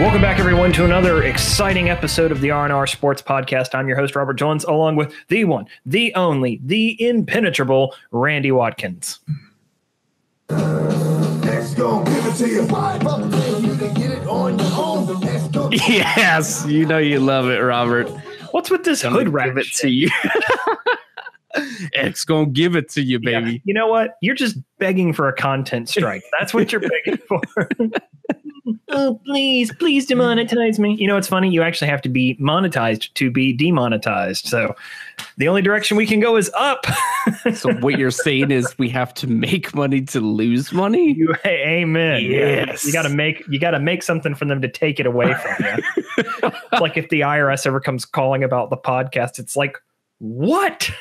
Welcome back, everyone, to another exciting episode of the R&R Sports Podcast. I'm your host, Robert Jones, along with the one, the only, the impenetrable Randy Watkins. Yes, you know you love it, Robert. What's with this hood rat? Give it to you. X gonna give it to you, baby. Yeah, you know what? You're just begging for a content strike. That's what you're begging for. Oh, please demonetize me. You know, it's funny. You actually have to be monetized to be demonetized. So the only direction we can go is up. So what you're saying is we have to make money to lose money? Amen. Yes. You gotta make something for them to take it away from you. It's like if the IRS ever comes calling about the podcast, it's like, what?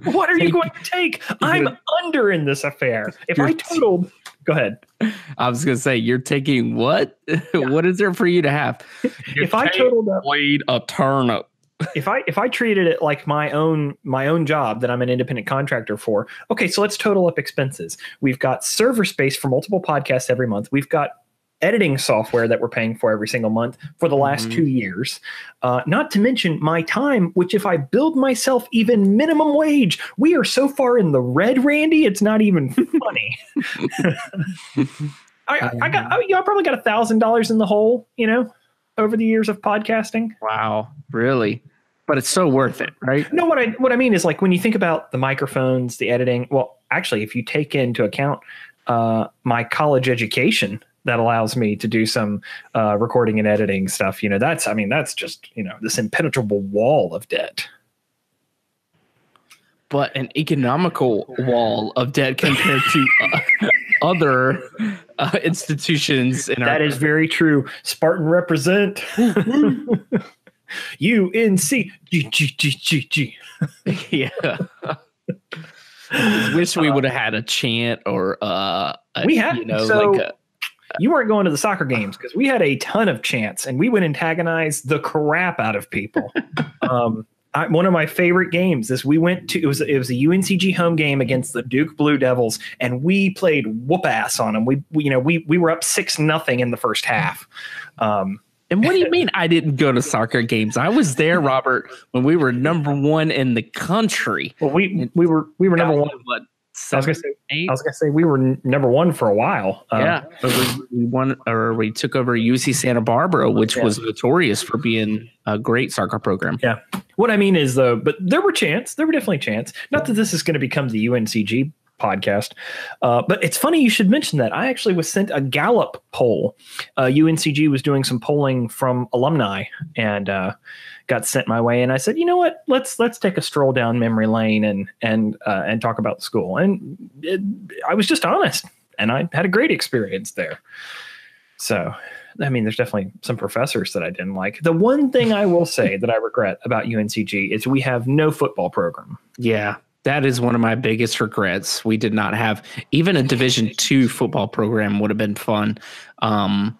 What are you going to take? I'm under in this affair. If I totaled, go ahead. I was gonna say, you're taking what? Yeah. What is there for you to have? If I totaled up, weighed a turnip. If I treated it like my own job that I'm an independent contractor for, okay, so let's total up expenses. We've got server space for multiple podcasts every month. We've got editing software that we're paying for every single month for the last 2 years. Not to mention my time, which if I build myself even minimum wage, we are so far in the red, Randy, it's not even funny. I probably got $1,000 in the hole, over the years of podcasting. Wow, really? But it's so worth it, right? No, what I mean is, like, when you think about the microphones, the editing, well, actually, if you take into account my college education that allows me to do some recording and editing stuff, that's just, this impenetrable wall of debt. But an economical wall of debt compared to other institutions in our country. Is very true. Spartan represent. UNC. Yeah. I wish we would have had a chant or you weren't going to the soccer games because we had a ton of chants and we would antagonize the crap out of people. One of my favorite games is we went to, it was a UNCG home game against the Duke Blue Devils, and we played whoop ass on them. We were up 6-0 in the first half. And what do you mean I didn't go to soccer games? I was there, Robert, when we were number one in the country. Well, we were number one. What, I was gonna say we were number one for a while. But we won, or we took over UC Santa Barbara, which was notorious for being a great soccer program. Yeah. What I mean is, though, but there were definitely chants. Not that this is going to become the UNCG podcast, but it's funny you should mention that. I actually was sent a Gallup poll. UNCG was doing some polling from alumni and got sent my way, and I said, you know what, let's take a stroll down memory lane and talk about the school. And I was just honest, and I had a great experience there. So, I mean, there's definitely some professors that I didn't like. The one thing I will say that I regret about UNCG is we have no football program. Yeah. That is one of my biggest regrets. We did not have even a Division II football program. Would have been fun. Much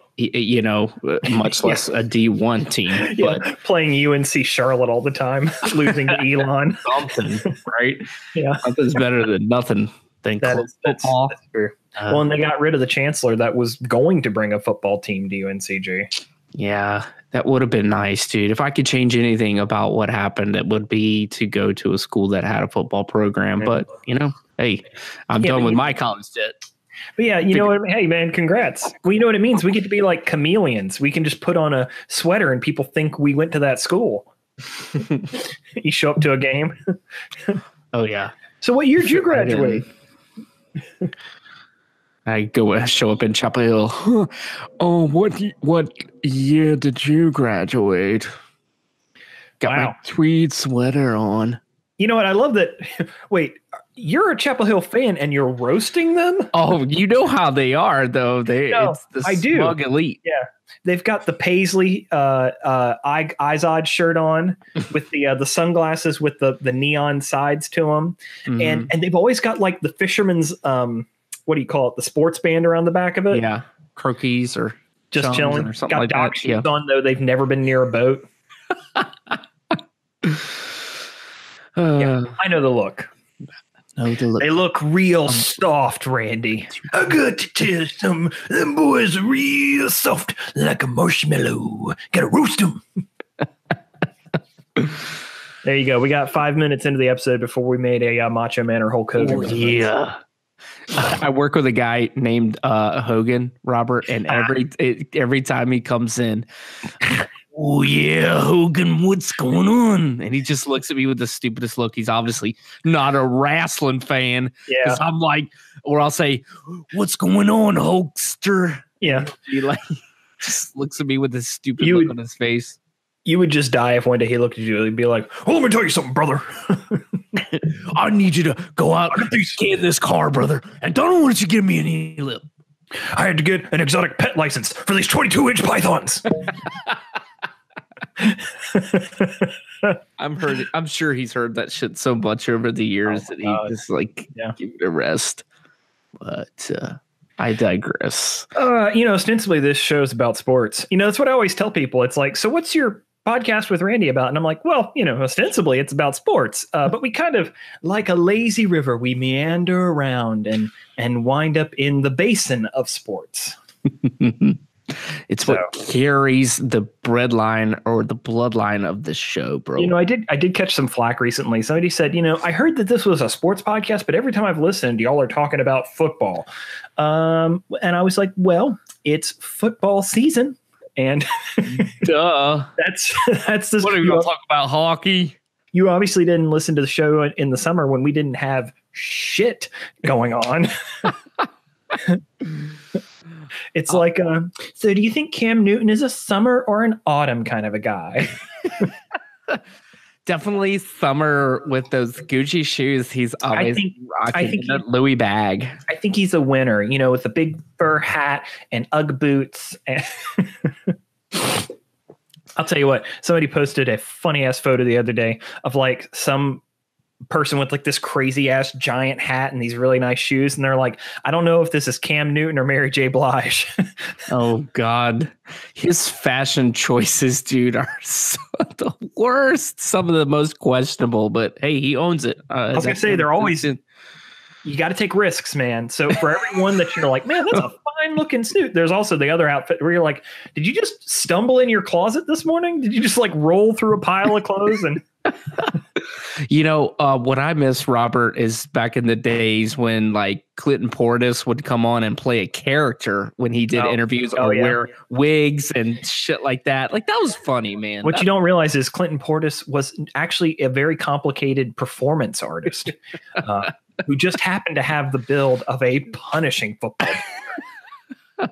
less a D1 team. Yeah, but playing UNC Charlotte all the time, losing to Elon. Something, right? Yeah, something's better than nothing. That's true. Well, and they got rid of the chancellor that was going to bring a football team to UNCG. Yeah, that would have been nice, dude. If I could change anything about what happened, it would be to go to a school that had a football program. But, hey, I'm done with my college debt. But yeah, hey, man, congrats. Well, you know what it means? We get to be like chameleons. We can just put on a sweater and people think we went to that school. You show up to a game. Oh, yeah. So what year did you graduate? I show up in Chapel Hill. Oh, what year did you graduate? Got my tweed sweater on. You know what? I love that. Wait, you're a Chapel Hill fan and you're roasting them? Oh, you know how they are, though. It's the smug elite. Yeah. They've got the Paisley Izod shirt on with the sunglasses with the neon sides to them. Mm-hmm. And they've always got like the fisherman's, what do you call it? The sports band around the back of it. Yeah. Croquis or just chilling. Or something got like dock that. shoes on, though. They've never been near a boat. Yeah, I know the look. No, they look real soft, Randy. I got to tell some. Them boys are real soft, like a marshmallow. Gotta roast them. There you go. We got 5 minutes into the episode before we made a Macho Man or Hulk Hogan. Yeah. I work with a guy named Hogan, Robert, and every time he comes in, oh yeah, Hogan, what's going on? And he just looks at me with the stupidest look. He's obviously not a wrestling fan. Yeah. Because I'm like, or I'll say, what's going on, Hulkster? Yeah. He like just looks at me with this stupid look on his face. You would just die if one day he looked at you. He'd be like, "Oh, let me tell you something, brother. I need you to go out and get this car, brother. And don't want you to give me any lip. I had to get an exotic pet license for these 22-inch pythons." I'm sure he's heard that shit so much over the years that he just like give it a rest. But I digress. Ostensibly this show's about sports. That's what I always tell people. It's like, so what's your podcast with Randy about? And I'm like, well, ostensibly it's about sports, but we kind of, like a lazy river, we meander around and wind up in the basin of sports. It's what carries the breadline or the bloodline of the show, bro. I did catch some flack recently. Somebody said, I heard that this was a sports podcast, but every time I've listened, y'all are talking about football. And I was like, well, it's football season. And duh. That's this. What are you going to talk about? Hockey? You obviously didn't listen to the show in the summer when we didn't have shit going on. It's like, so do you think Cam Newton is a summer or an autumn kind of a guy? Definitely summer with those Gucci shoes. He's always rocking that Louis bag. I think he's a winner, with the big fur hat and Ugg boots. I'll tell you what, somebody posted a funny ass photo the other day of like some person with like this crazy ass giant hat and these really nice shoes. And they're like, I don't know if this is Cam Newton or Mary J. Blige. Oh God. His fashion choices, dude, are the worst. Some of the most questionable, but hey, he owns it. I was going to say they're always, you got to take risks, man. So for everyone that you're like, man, that's a fine looking suit. There's also the other outfit where you're like, did you just stumble in your closet this morning? Did you just like roll through a pile of clothes and what I miss, Robert, is back in the days when like Clinton Portis would come on and play a character when he did interviews or wear wigs and shit like that. Like that was funny, man. What you don't realize is Clinton Portis was actually a very complicated performance artist who just happened to have the build of a punishing football player.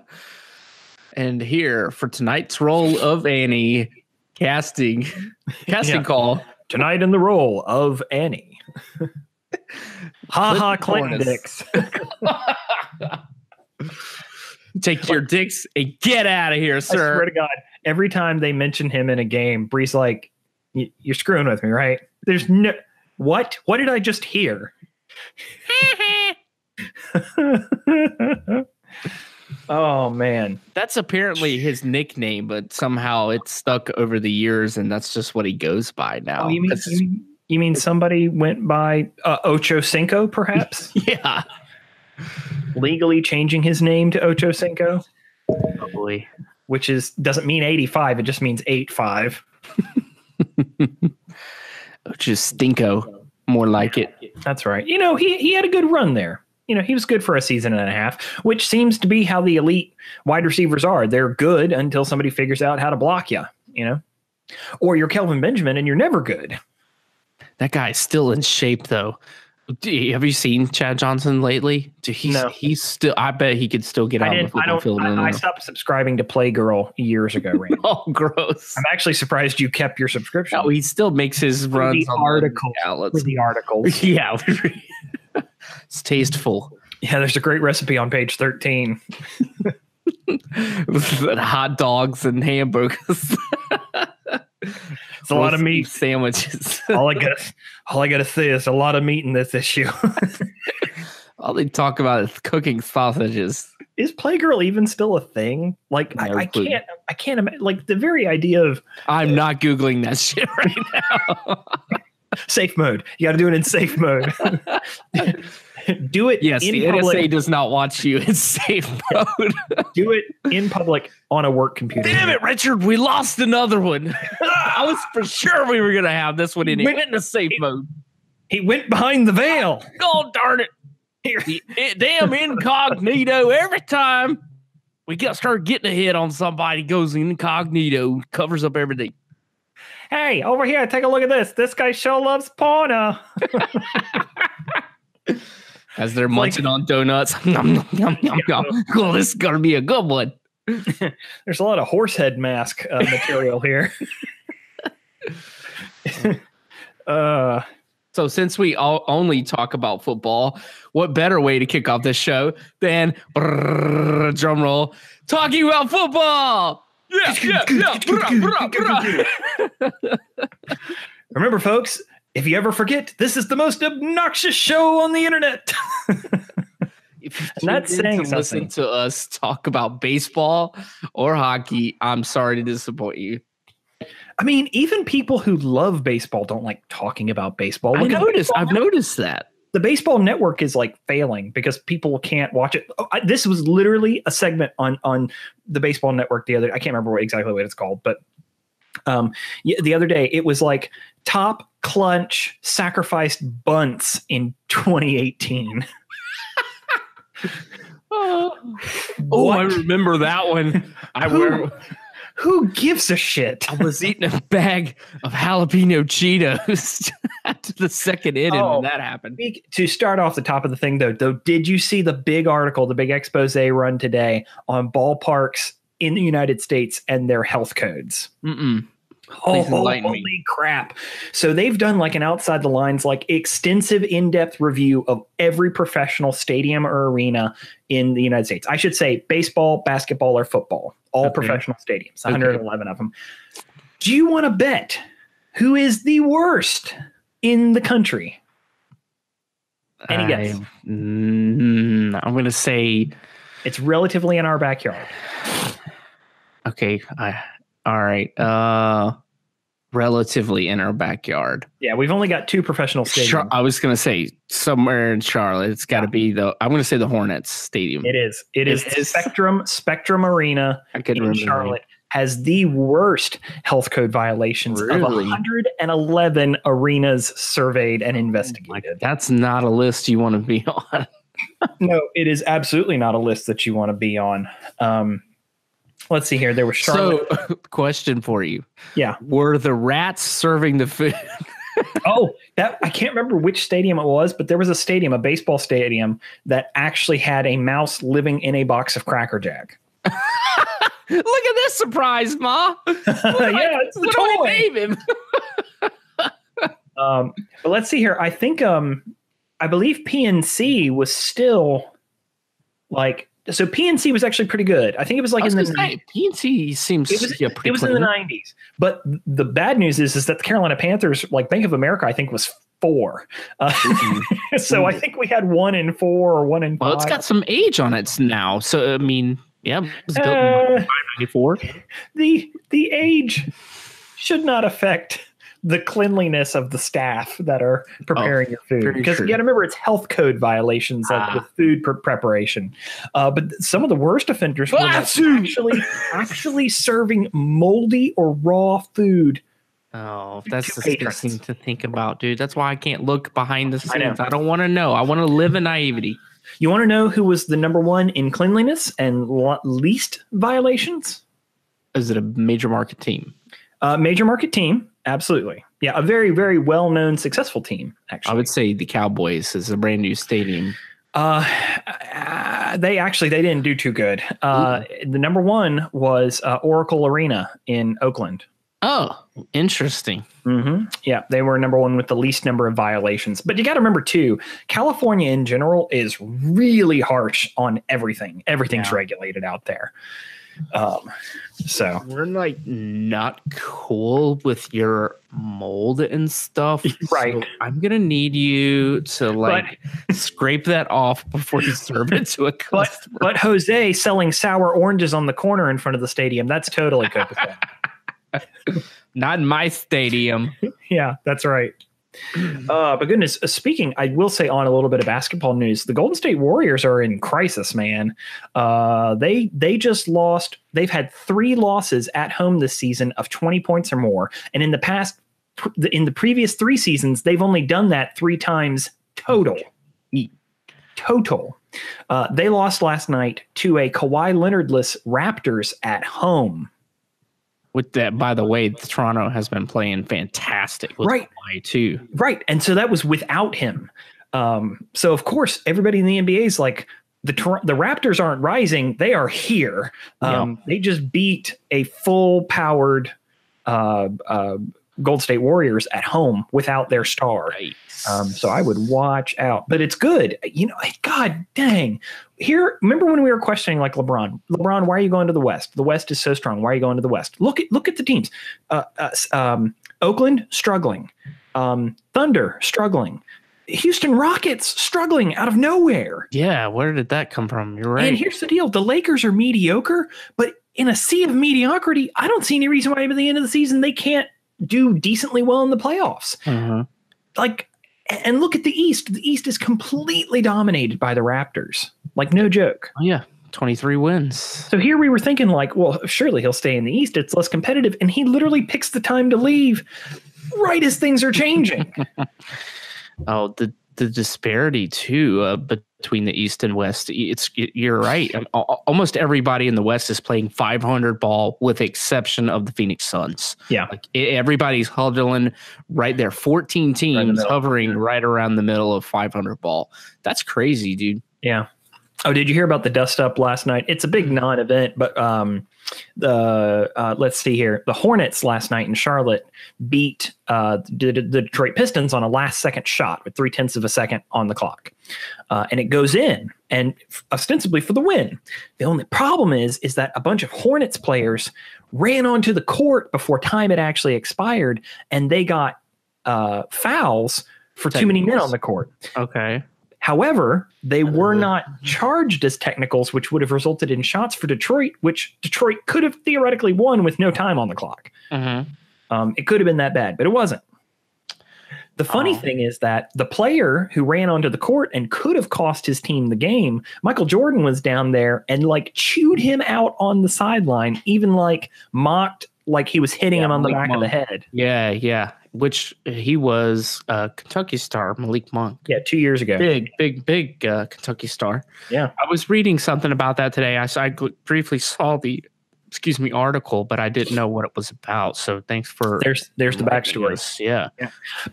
And here for tonight's role of Annie, casting call. Tonight in the role of Annie. Clinton dicks. Take your dicks and get out of here, sir. I swear to God, every time they mention him in a game, Bree's like, you're screwing with me, right? There's no... What? What did I just hear? Oh, man. That's apparently his nickname, but somehow it's stuck over the years, and that's just what he goes by now. Oh, you mean somebody went by Ocho Cinco, perhaps? Yeah. Legally changing his name to Ocho Cinco? Probably. Which doesn't mean 85, it just means 85. Ocho Stinko, more like it. That's right. He had a good run there. He was good for a season and a half, which seems to be how the elite wide receivers are. They're good until somebody figures out how to block you, or you're Kelvin Benjamin and you're never good. That guy's still in shape, though. Have you seen Chad Johnson lately? He's still. I bet he could still get out of the football field. I stopped subscribing to Playgirl years ago, Randy. Oh, gross! I'm actually surprised you kept your subscription. Oh, he still makes his runs for the articles. Yeah, it's tasteful. Yeah, there's a great recipe on page 13. Hot dogs and hamburgers. It's a lot of meat sandwiches. all I gotta say is a lot of meat in this issue. All they talk about is cooking sausages. Is Playgirl even still a thing? Like I can't imagine. Like the very idea of I'm not Googling that shit right now. Safe mode. You got to do it in safe mode. Do it. Yes, the public. NSA does not want you in safe mode. Do it in public on a work computer. Damn it, Richard. We lost another one. I was for sure we were going to have this one in a safe mode. He went behind the veil. God darn it. Damn incognito. Every time we start getting a hit on somebody, goes incognito, covers up everything. Hey, over here, take a look at this. This guy sure loves porno. As they're munching on donuts. Yum, yum, yum, yum. Cool, this is going to be a good one. There's a lot of horsehead mask material here. So since we only talk about football, what better way to kick off this show than drum roll talking about football? Yeah. Remember, folks, if you ever forget, this is the most obnoxious show on the internet. Not saying to listen to us talk about baseball or hockey, I'm sorry to disappoint you. I mean, even people who love baseball don't like talking about baseball. I've noticed that. The baseball network is like failing because people can't watch it. This was literally a segment on the baseball network the other. I can't remember exactly what it's called, but the other day it was like top clutch sacrificed bunts in 2018. I remember that one. Who gives a shit? I was eating a bag of jalapeno Cheetos after the second inning when that happened. To start off the top of the thing, though, did you see the big article, the big expose run today on ballparks in the United States and their health codes? Mm-mm. Holy crap. So they've done like an outside the lines, like extensive in-depth review of every professional stadium or arena in the United States. I should say baseball, basketball, or football, all professional stadiums, 111 of them. Do you want to bet who is the worst in the country? Any guess? I'm going to say it's relatively in our backyard. Okay. All right. Relatively in our backyard. Yeah, we've only got two professional stadiums. I was going to say somewhere in Charlotte. It's got to be I'm going to say the Hornets Stadium. It is. It is Spectrum Arena in Charlotte has the worst health code violations of 111 arenas surveyed and investigated. That's not a list you want to be on. No, it is absolutely not a list that you want to be on. Let's see here. There was Charlotte. So, question for you. Yeah. Were the rats serving the food? I can't remember which stadium it was, but there was a stadium, a baseball stadium, that actually had a mouse living in a box of Cracker Jack. Look at this surprise, Ma. It's the toy. I name him? But let's see here. I think I believe PNC was still like. So PNC was actually pretty good. I think it was like PNC seems pretty it was clean. In the 90s. But the bad news is that the Carolina Panthers, like Bank of America, I think was 4. So I think we had 1 in 4 or 1 in 5. Well, it's got some age on it now. So I mean, yeah, it was built in 1994. The age should not affect the cleanliness of the staff that are preparing your food. Because you got to remember, it's health code violations with food preparation. But some of the worst offenders were actually serving moldy or raw food. Oh, that's disgusting to think about, dude. That's why I can't look behind the scenes. I don't want to know. I want to live in naivety. You want to know who was the number 1 in cleanliness and least violations? Is it a major market team? Major market team. Absolutely. Yeah. A very, very well-known, successful team, actually. I would say the Cowboys is a brand new stadium. They didn't do too good. The number 1 was Oracle Arena in Oakland. Oh, interesting. Mm-hmm. Yeah. They were number 1 with the least number of violations. But you got to remember, too, California in general is really harsh on everything. Everything's regulated out there. So we're like not cool with your mold and stuff, right? So I'm gonna need you to scrape that off before you serve it to a customer. But Jose selling sour oranges on the corner in front of the stadium—that's totally copacetic. Not in my stadium. Yeah, that's right. But goodness, speaking, I will say on a little bit of basketball news, the Golden State Warriors are in crisis, man. They just lost. They've had 3 losses at home this season of 20 points or more. And in the previous 3 seasons, they've only done that 3 times total. They lost last night to a Kawhi Leonard-less Raptors at home. With that, by the way, Toronto has been playing fantastic with Kawhi too. Right. And so that was without him. So, of course, everybody in the NBA is like, the Raptors aren't rising. They are here. They just beat a full-powered Golden State Warriors at home without their star. Nice. So I would watch out. But it's good. God dang. Here, remember when we were questioning like LeBron, why are you going to the West? The West is so strong. Why are you going to the West? Look at the teams. Oakland struggling. Thunder struggling. Houston Rockets struggling out of nowhere. Yeah, where did that come from? You're right. And here's the deal. The Lakers are mediocre, but in a sea of mediocrity, I don't see any reason why at the end of the season they can't do decently well in the playoffs. And look at the East. The East is completely dominated by the Raptors. Like, no joke. Oh, yeah. 23 wins. So here we were thinking like, well, surely he'll stay in the East. It's less competitive. And he literally picks the time to leave right as things are changing. Oh, the disparity too between the East and West. You're right. Almost everybody in the West is playing 500 ball, with the exception of the Phoenix Suns. Yeah, like everybody's huddling right there. 14 teams hovering right around the middle of 500 ball. That's crazy, dude. Yeah. Oh, did you hear about the dust up last night? It's a big non-event, but let's see here. The Hornets last night in Charlotte beat the Detroit Pistons on a last-second shot with 0.3 of a second on the clock, and it goes in, and ostensibly for the win. The only problem is that a bunch of Hornets players ran onto the court before time had actually expired, and they got fouls for too many men on the court. Okay. However, they were not charged as technicals, which would have resulted in shots for Detroit, which Detroit could have theoretically won with no time on the clock. It could have been that bad, but it wasn't. The funny thing is that the player who ran onto the court and could have cost his team the game, Michael Jordan, was down there and like chewed him out on the sideline, even like mocked like he was hitting him on the back of the head. Yeah. Which he was a Kentucky star, Malik Monk. Yeah, 2 years ago. Big Kentucky star. Yeah. I was reading something about that today. I briefly saw the article, but I didn't know what it was about. So thanks for there's the backstory. Yeah.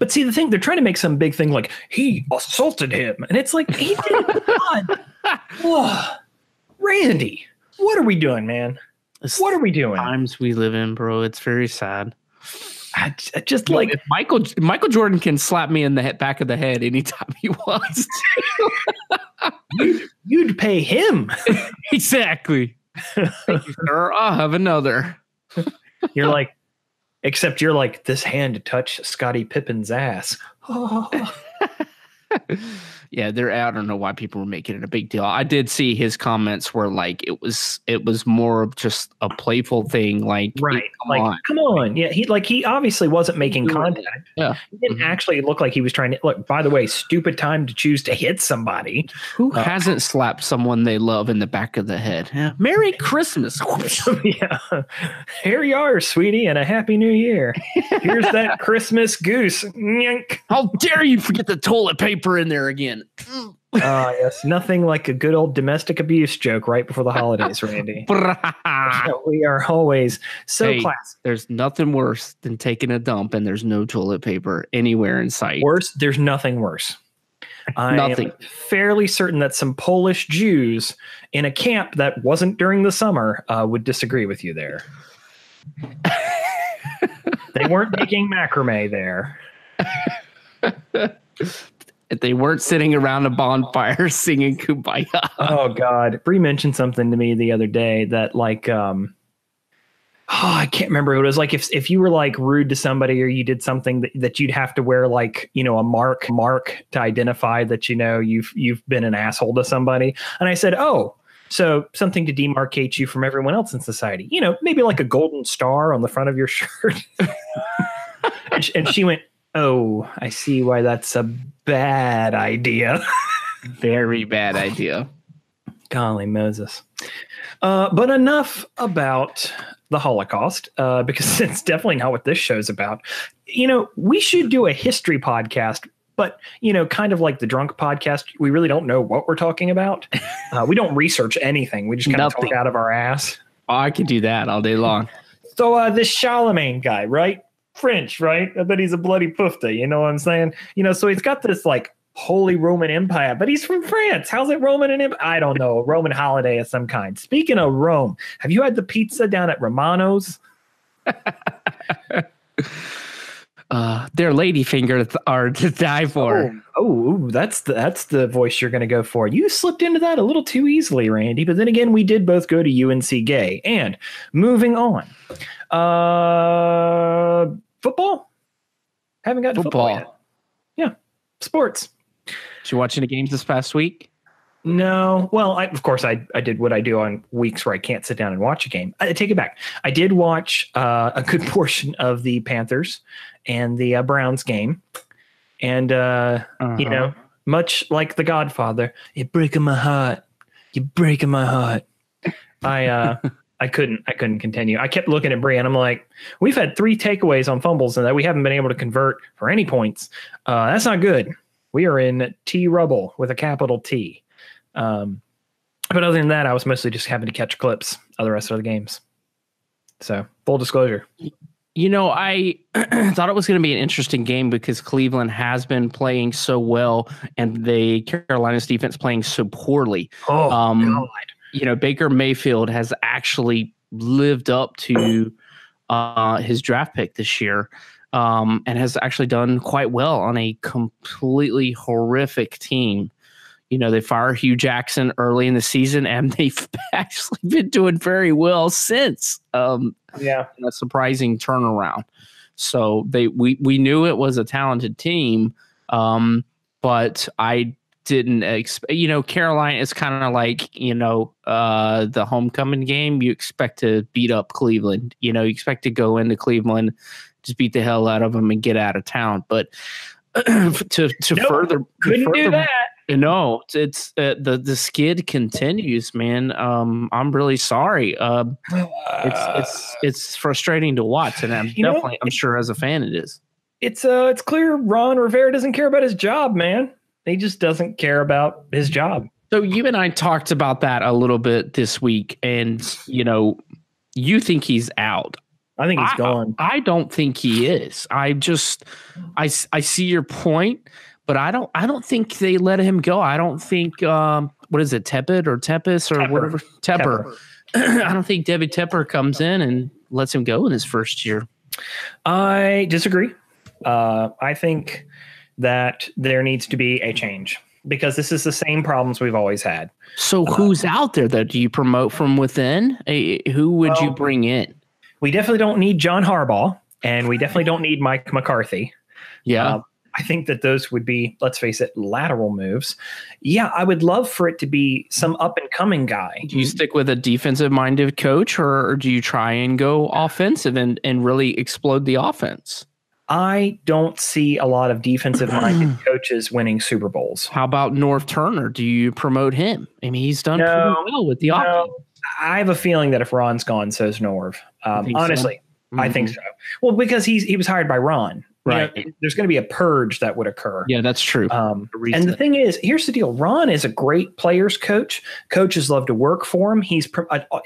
But see, the thing, they're trying to make some big thing like he assaulted him, and it's like he did not. Randy, what are we doing, man? What are we doing? Times we live in, bro. It's very sad. I just like if Michael Jordan can slap me in the back of the head anytime he wants to. You'd pay him. Exactly. Thank you, sir. I'll have another. You're like, except you're like, this hand touched Scottie Pippen's ass. Yeah, I don't know why people were making it a big deal. I did see his comments were like it was more of just a playful thing, like right, come on. Yeah, he obviously wasn't making contact. Yeah, he didn't actually look like he was trying to look. By the way, stupid time to choose to hit somebody. Who hasn't slapped someone they love in the back of the head? Yeah. Merry Christmas. Yeah, here you are, sweetie, and a happy New Year. Here's that Christmas goose. How dare you forget the toilet paper in there again? Yes, nothing like a good old domestic abuse joke right before the holidays, Randy. We are always so classy. There's nothing worse than taking a dump and there's no toilet paper anywhere in sight. There's nothing worse. I'm fairly certain that some Polish Jews in a camp that wasn't during the summer would disagree with you there. They weren't making macrame there. They weren't sitting around a bonfire singing Kumbaya. Oh God. Bree mentioned something to me the other day that like, I can't remember. It was like, if you were like rude to somebody or you did something that you'd have to wear like, a mark to identify that, you've been an asshole to somebody. And I said, oh, so something to demarcate you from everyone else in society, maybe like a golden star on the front of your shirt. and she went, Oh, I see why that's a bad idea. Very bad idea. Golly Moses. But enough about the Holocaust, because it's definitely not what this show's about. We should do a history podcast, but, kind of like the drunk podcast, we really don't know what we're talking about. We don't research anything. We just kind of talk out of our ass. Oh, I could do that all day long. So this Charlemagne guy, right? French, right? I bet he's a bloody poofta. You know what I'm saying? So he's got this like Holy Roman Empire, but he's from France. How's it Roman and I don't know, a Roman holiday of some kind. Speaking of Rome, have you had the pizza down at Romano's? Their ladyfinger are to die for. Oh, that's the voice you're going to go for. You slipped into that a little too easily, Randy. But then again, we did both go to UNC Gay. And moving on, football. Haven't got to football yet. Yeah, sports. Did you watch any games this past week? No. Well, of course, I did what I do on weeks where I can't sit down and watch a game. I take it back. I did watch a good portion of the Panthers and the Browns game. And, much like The Godfather, you're breaking my heart. You're breaking my heart. I couldn't continue. I kept looking at Bree and I'm like, we've had 3 takeaways on fumbles and that we haven't been able to convert for any points. That's not good. We are in T-rubble with a capital T. But other than that, I was mostly just having to catch clips of the rest of the games. So full disclosure. I thought it was going to be an interesting game because Cleveland has been playing so well and the Carolina's defense playing so poorly. Oh, God. Baker Mayfield has actually lived up to his draft pick this year and has actually done quite well on a completely horrific team. They fired Hugh Jackson early in the season, and they've actually been doing very well since. A surprising turnaround. So we knew it was a talented team, but I didn't expect. Carolina is kind of like the homecoming game. You expect to beat up Cleveland. You expect to go into Cleveland, just beat the hell out of them, and get out of town. But further do that. It's the skid continues, man. I'm really sorry. It's frustrating to watch, and I'm sure as a fan it is. It's clear Ron Rivera doesn't care about his job, man. He just doesn't care about his job. So you and I talked about that a little bit this week, and you think he's out. I think he's gone. I don't think he is. I see your point. But I don't think they let him go. I don't think what is it, Tepid or Tepis or whatever? Tepper. I don't think David Tepper comes in and lets him go in his first year. I disagree. I think that there needs to be a change because this is the same problems we've always had. So who's out there though? Do you promote from within? Who would you bring in? We definitely don't need John Harbaugh, and we definitely don't need Mike McCarthy. Yeah. I think that those would be, let's face it, lateral moves. Yeah, I would love for it to be some up-and-coming guy. Do you stick with a defensive-minded coach, or do you try and go offensive and really explode the offense? I don't see a lot of defensive-minded coaches winning Super Bowls. How about Norv Turner? Do you promote him? I mean, he's done pretty well with the offense. I have a feeling that if Ron's gone, so's Norv. Honestly, I think so. Well, because he was hired by Ron. Right. There's going to be a purge that would occur. Yeah, that's true. And the thing is, here's the deal. Ron is a great players coach. Coaches love to work for him.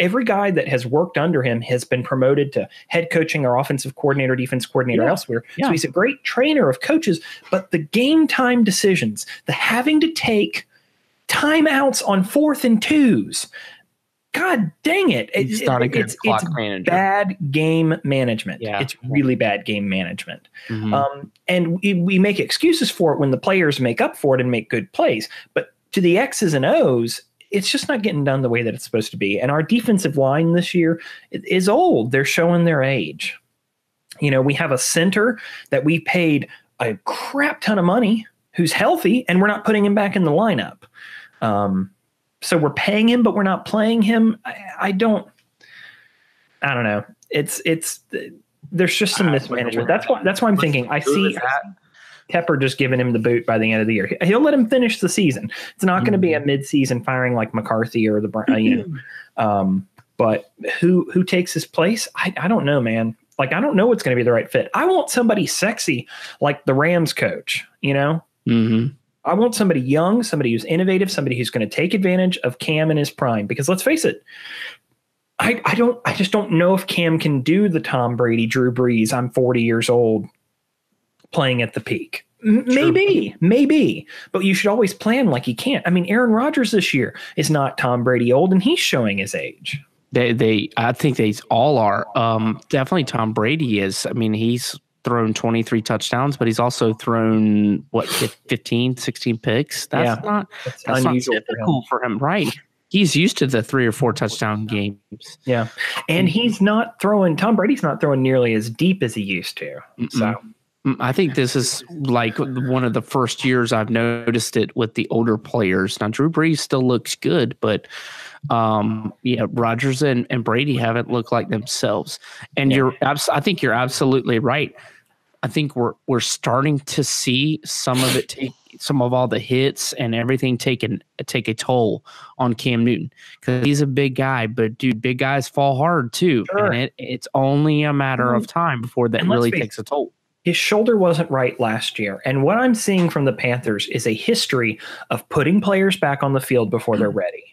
Every guy that has worked under him has been promoted to head coaching or offensive coordinator, defense coordinator elsewhere. Yeah. So he's a great trainer of coaches. But the game time decisions, the having to take timeouts on 4th and 2s, God dang it. It's bad game management. Yeah. It's really bad game management. Mm-hmm. And we make excuses for it when the players make up for it and make good plays. But to the X's and O's, it's just not getting done the way that it's supposed to be. And our defensive line this year is old. They're showing their age. We have a center that we paid a crap ton of money who's healthy, and we're not putting him back in the lineup. So we're paying him, but we're not playing him. I don't know. there's just some mismanagement. That's why I'm thinking. I see Tepper just giving him the boot by the end of the year. He'll let him finish the season. It's not going to be a mid-season firing like McCarthy or but who takes his place? I don't know, man. Like, I don't know what's going to be the right fit. I want somebody sexy like the Rams coach, Mm-hmm. I want somebody young, somebody who's innovative, somebody who's going to take advantage of Cam in his prime. Because let's face it, I just don't know if Cam can do the Tom Brady, Drew Brees, I'm 40 years old playing at the peak. Maybe, but you should always plan like he can't. I mean, Aaron Rodgers this year is not Tom Brady old, and he's showing his age. I think they all are. Definitely Tom Brady is. I mean, he's thrown 23 touchdowns, but he's also thrown 15, 16 picks. That's not typical for him, right? He's used to the 3 or 4 touchdown games. Yeah. And Tom Brady's not throwing nearly as deep as he used to. So I think this is like one of the first years I've noticed it with the older players. Now, Drew Brees still looks good, but Rodgers and Brady haven't looked like themselves. And I think you're absolutely right. I think we're starting to see some of all the hits and everything take a toll on Cam Newton, because he's a big guy, but dude, big guys fall hard too. Sure. And it's only a matter of time before that really takes a toll. His shoulder wasn't right last year. And what I'm seeing from the Panthers is a history of putting players back on the field before they're ready.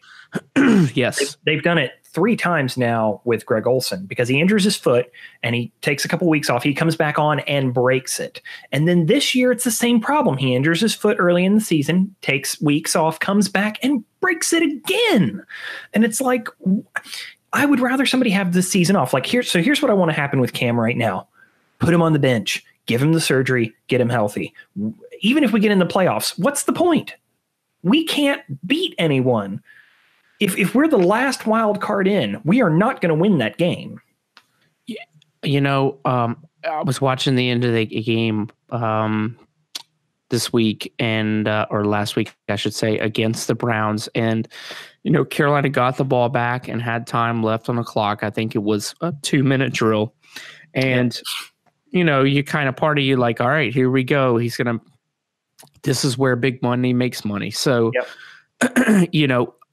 Yes. They've done it 3 times now with Greg Olsen, because he injures his foot and he takes a couple weeks off. He comes back on and breaks it. And then this year, it's the same problem. He injures his foot early in the season, takes weeks off, comes back and breaks it again. And it's like, I would rather somebody have this season off. Like, here's what I want to happen with Cam right now. Put him on the bench, give him the surgery, get him healthy. Even if we get in the playoffs, what's the point? We can't beat anyone. If we're the last wild card in, we are not going to win that game. I was watching the end of the game this week or last week, I should say, against the Browns. And, Carolina got the ball back and had time left on the clock. I think it was a 2-minute drill. And, you kind of party, you're like, all right, here we go. This is where big money makes money. So,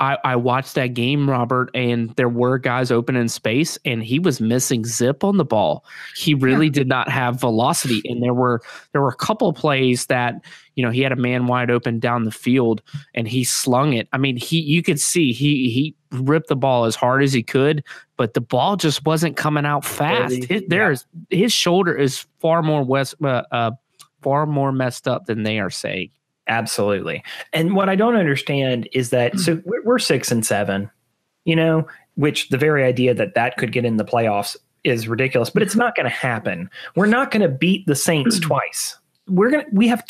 I watched that game, Robert, and there were guys open in space, and he was missing zip on the ball. He really did not have velocity, and there were a couple of plays that he had a man wide open down the field, and he slung it. I mean, you could see he ripped the ball as hard as he could, but the ball just wasn't coming out fast. His shoulder is far more messed up than they are saying. Absolutely. And what I don't understand is that, so we're 6-7, which the very idea that could get in the playoffs is ridiculous, but it's not going to happen. We're not going to beat the Saints twice. We have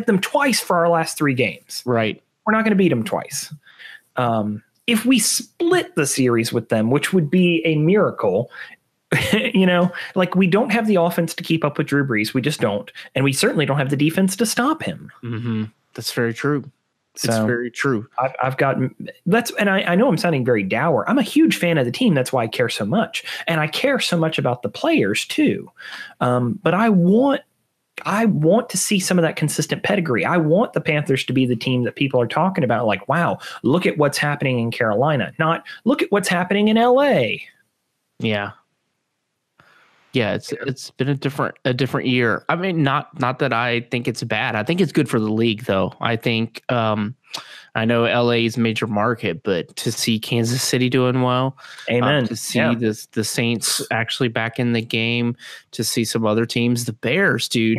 them twice for our last 3 games. Right. We're not going to beat them twice. If we split the series with them, which would be a miracle, like, we don't have the offense to keep up with Drew Brees. We just don't. And we certainly don't have the defense to stop him. Mm-hmm. That's very true. It's very true. I know I'm sounding very dour. I'm a huge fan of the team. That's why I care so much. And I care so much about the players too. But I want to see some of that consistent pedigree. I want the Panthers to be the team that people are talking about. Like, wow, look at what's happening in Carolina. Not look at what's happening in LA. Yeah. Yeah, it's been a different year. I mean, not that I think it's bad. I think it's good for the league, though. I think I know LA is a major market, but to see Kansas City doing well, amen. To see the Saints actually back in the game, to see some other teams, the Bears, dude.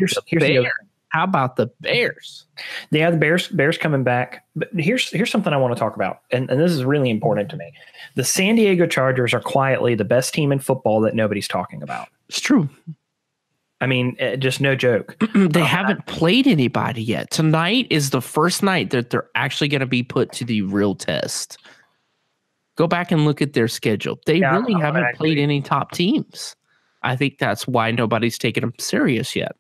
How about the Bears? Yeah, the Bears coming back. But here's something I want to talk about, and this is really important to me. The San Diego Chargers are quietly the best team in football that nobody's talking about. It's true. I mean, just no joke. They haven't played anybody yet. Tonight is the first night that they're actually going to be put to the real test. Go back and look at their schedule. They really haven't played any top teams. I think that's why nobody's taken them serious yet.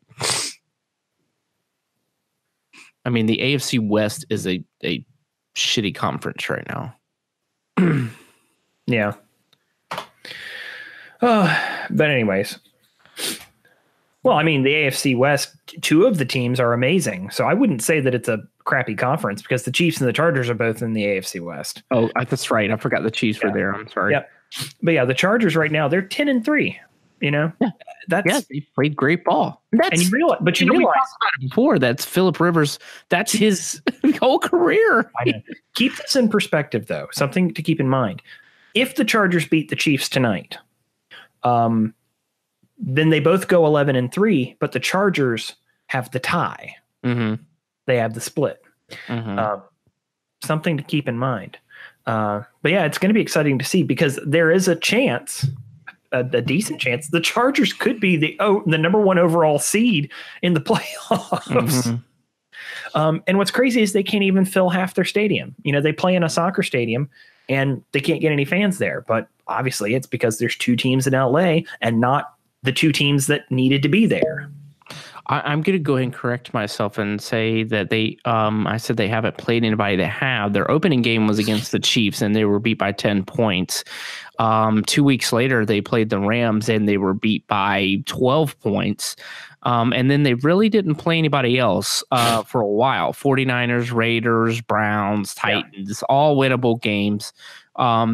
I mean, the AFC West is a shitty conference right now. Yeah. But anyways, Well, I mean, the AFC West, two of the teams are amazing. So I wouldn't say that it's a crappy conference because the Chiefs and the Chargers are both in the AFC West. Oh, that's right. I forgot the Chiefs were there. I'm sorry. Yep. But yeah, the Chargers right now, they're 10-3. They played great ball. We talked about it before. That's Phillip Rivers. That's his whole career. I know. Keep this in perspective, though. Something to keep in mind. If the Chargers beat the Chiefs tonight, then they both go 11-3, but the Chargers have the tie. Mm-hmm. They have the split. Mm-hmm. Something to keep in mind. But yeah, it's going to be exciting to see because there is a chance, a decent chance, the Chargers could be the number one overall seed in the playoffs. Mm-hmm. And what's crazy is they can't even fill half their stadium. They play in a soccer stadium and they can't get any fans there. But obviously it's because there's two teams in LA and not the two teams that needed to be there. I'm going to go ahead and correct myself and say that I said they haven't played anybody that have. Their opening game was against the Chiefs, and they were beat by 10 points. 2 weeks later, they played the Rams, and they were beat by 12 points. And then they really didn't play anybody else for a while. 49ers, Raiders, Browns, Titans, all winnable games.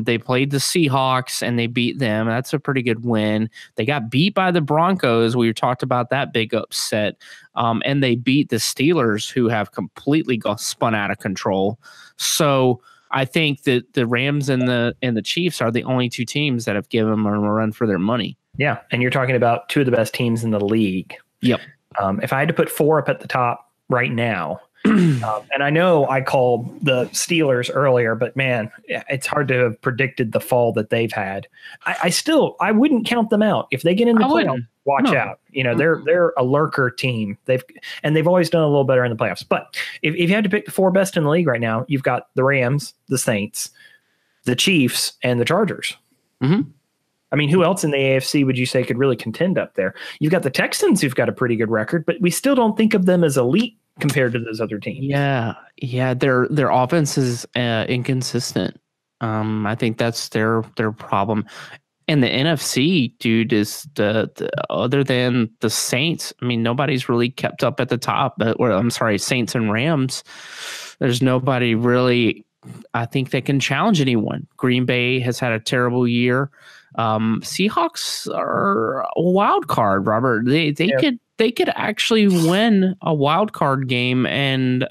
They played the Seahawks and they beat them. That's a pretty good win. They got beat by the Broncos. We talked about that big upset. And they beat the Steelers, who have completely spun out of control. So I think that the Rams and the Chiefs are the only two teams that have given them a run for their money. Yeah. And you're talking about two of the best teams in the league. Yep. If I had to put four up at the top right now, and I know I called the Steelers earlier, but man, it's hard to have predicted the fall that they've had. I wouldn't count them out. If they get in the playoffs, watch out. They're a lurker team. They've always done a little better in the playoffs. But if you had to pick the four best in the league right now, you've got the Rams, the Saints, the Chiefs, and the Chargers. Mm-hmm. I mean, who else in the AFC would you say could really contend up there? You've got the Texans, who've got a pretty good record, but we still don't think of them as elite compared to those other teams. Yeah. Their offense is inconsistent. I think that's their problem. And the NFC, dude, is the other than the Saints. I mean, nobody's really kept up at the top. Saints and Rams. There's nobody really, I think, that can challenge anyone. Green Bay has had a terrible year. Seahawks are a wild card, Robert. They could actually win a wild card game and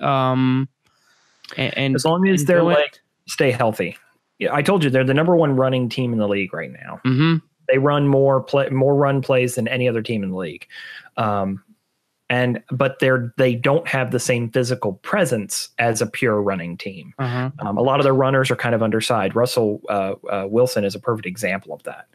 as long as their legs stay healthy. Yeah, I told you they're the number one running team in the league right now. Mm-hmm. They run more run plays than any other team in the league. But they don't have the same physical presence as a pure running team. Uh-huh. A lot of their runners are kind of undersized. Russell Wilson is a perfect example of that.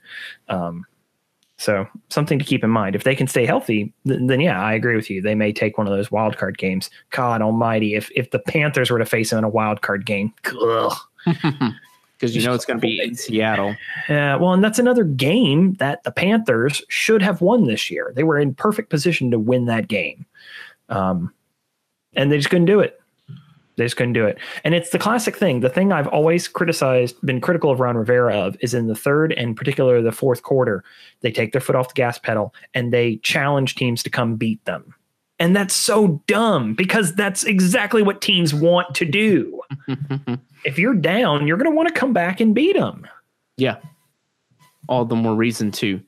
So something to keep in mind. If they can stay healthy, then yeah, I agree with you. They may take one of those wild card games. God almighty, if the Panthers were to face them in a wild card game, because it's going to be in Seattle. Well, and that's another game that the Panthers should have won this year. They were in perfect position to win that game. And they just couldn't do it. And it's the classic thing. The thing I've always been critical of Ron Rivera of, is in the third and particularly the fourth quarter, they take their foot off the gas pedal and they challenge teams to come beat them. And that's so dumb because that's exactly what teams want to do. If you're down, you're going to want to come back and beat them. Yeah. All the more reason to.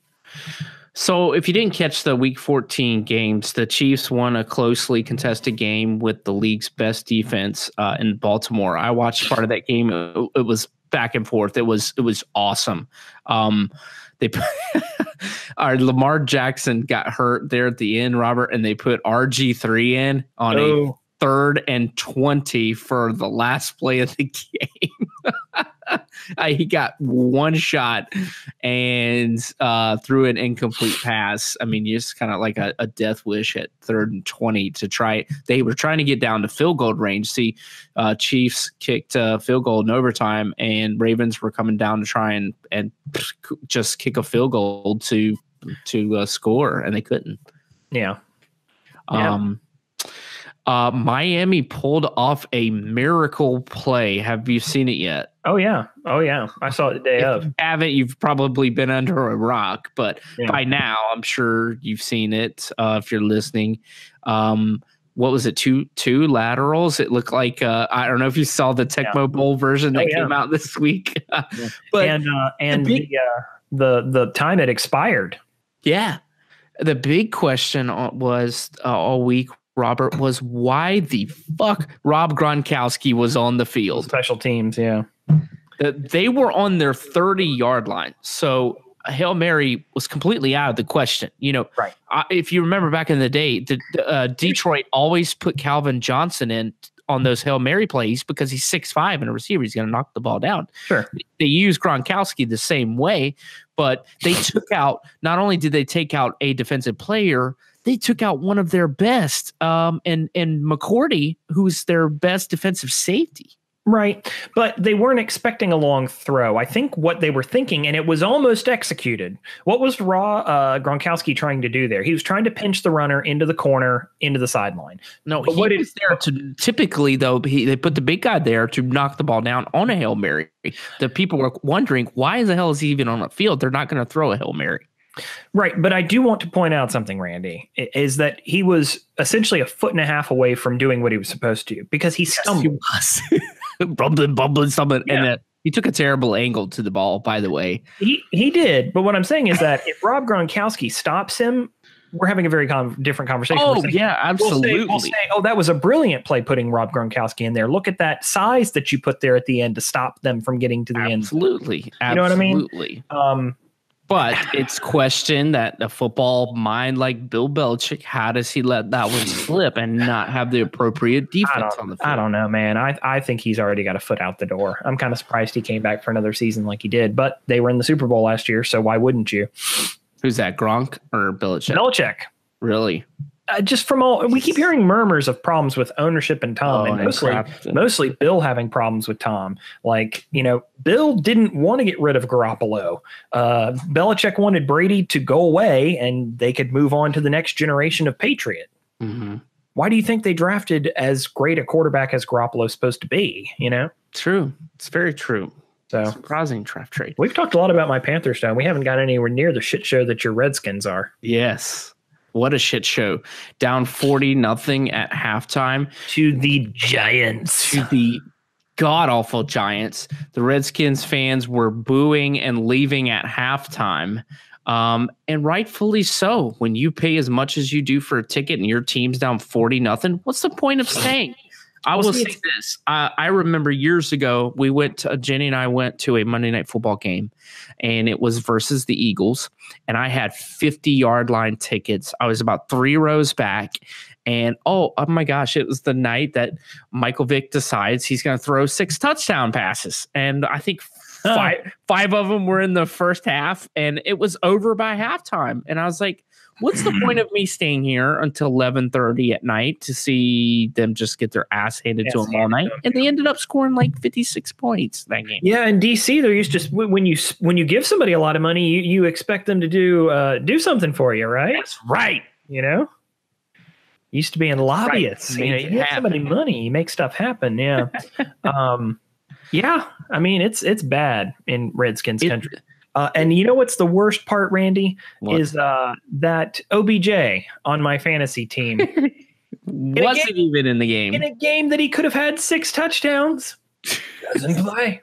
So if you didn't catch the week 14 games, the Chiefs won a closely contested game with the league's best defense in Baltimore. I watched part of that game. It was back and forth. It was awesome. Our Lamar Jackson got hurt there at the end, Robert, and they put RG3 in on a 3rd and 20 for the last play of the game. He got one shot and threw an incomplete pass. I mean, just kind of like a death wish at 3rd and 20 to try. They were trying to get down to field goal range. See, Chiefs kicked a field goal in overtime, and Ravens were coming down to try and just kick a field goal to score, and they couldn't. Yeah. Miami pulled off a miracle play. Have you seen it yet? Oh yeah. I saw it the day of. If you haven't, you've probably been under a rock, but Yeah. by now I'm sure you've seen it. If you're listening, what was it? Two laterals. It looked like I don't know if you saw the Tecmo Bowl version that came out this week. But the time it expired. Yeah, the big question was all week, Robert, was why the fuck Rob Gronkowski was on the field. Special teams, yeah. They were on their 30-yard line. So a Hail Mary was completely out of the question. Right. If you remember back in the day, Detroit always put Calvin Johnson in on those Hail Mary plays because he's 6'5" and a receiver. He's going to knock the ball down. Sure. They use Gronkowski the same way, but they took out, not only did they take out a defensive player, they took out one of their best, and McCourty, who's their best defensive safety. Right. But they weren't expecting a long throw. I think what they were thinking, and it was almost executed. What was Gronkowski trying to do there? He was trying to pinch the runner into the corner, into the sideline. No, he was there to typically, though, they put the big guy there to knock the ball down on a Hail Mary. The people were wondering, why the hell is he even on the field? They're not going to throw a Hail Mary. Right. But I do want to point out something, Randy, is that he was essentially a foot and a half away from doing what he was supposed to because he stumbled. Yes, he was. bumbling, stumbling. Yeah. And he took a terrible angle to the ball, by the way. He did. But what I'm saying is that if Rob Gronkowski stops him, we're having a very different conversation. Oh, yeah, absolutely. We'll say, that was a brilliant play putting Rob Gronkowski in there. Look at that size that you put there at the end to stop them from getting to the end. Absolutely. You know what I mean? Absolutely. But it's questioned that a football mind like Bill Belichick, how does he let that one slip and not have the appropriate defense on the field? I don't know, man. I think he's already got a foot out the door. I'm kind of surprised he came back for another season like he did, but they were in the Super Bowl last year, so why wouldn't you? Who's that, Gronk or Belichick? Belichick. Really? Just from we keep hearing murmurs of problems with ownership and Tom, and mostly Bill having problems with Tom. Like, Bill didn't want to get rid of Garoppolo. Belichick wanted Brady to go away and they could move on to the next generation of Patriot. Mm-hmm. Why do you think they drafted as great a quarterback as Garoppolo is supposed to be? True. It's very true. So surprising draft trade. We've talked a lot about my Panthers now. We haven't got anywhere near the shit show that your Redskins are. Yes. What a shit show. Down 40-0 at halftime. To the Giants. To the god-awful Giants. The Redskins fans were booing and leaving at halftime. And rightfully so. When you pay as much as you do for a ticket and your team's down 40-0, what's the point of staying? I will say this. I remember years ago, Jenny and I went to a Monday Night Football game, and it was versus the Eagles, and I had 50-yard line tickets. I was about 3 rows back, and oh my gosh, it was the night that Michael Vick decides he's going to throw 6 touchdown passes, and I think five of them were in the first half, and it was over by halftime, and I was like, what's the point of me staying here until 11:30 at night to see them just get their ass handed to them all night? And they ended up scoring like 56 points that game. Yeah, in DC, they're used to when you give somebody a lot of money, you expect them to do something for you, right? That's right. Used to be in lobbyists. Right. You give somebody money, you make stuff happen. Yeah. Yeah. I mean, it's bad in Redskins country. And you know what's the worst part, Randy? What? Is that OBJ on my fantasy team wasn't even in the game. In a game that he could have had 6 touchdowns. Doesn't play.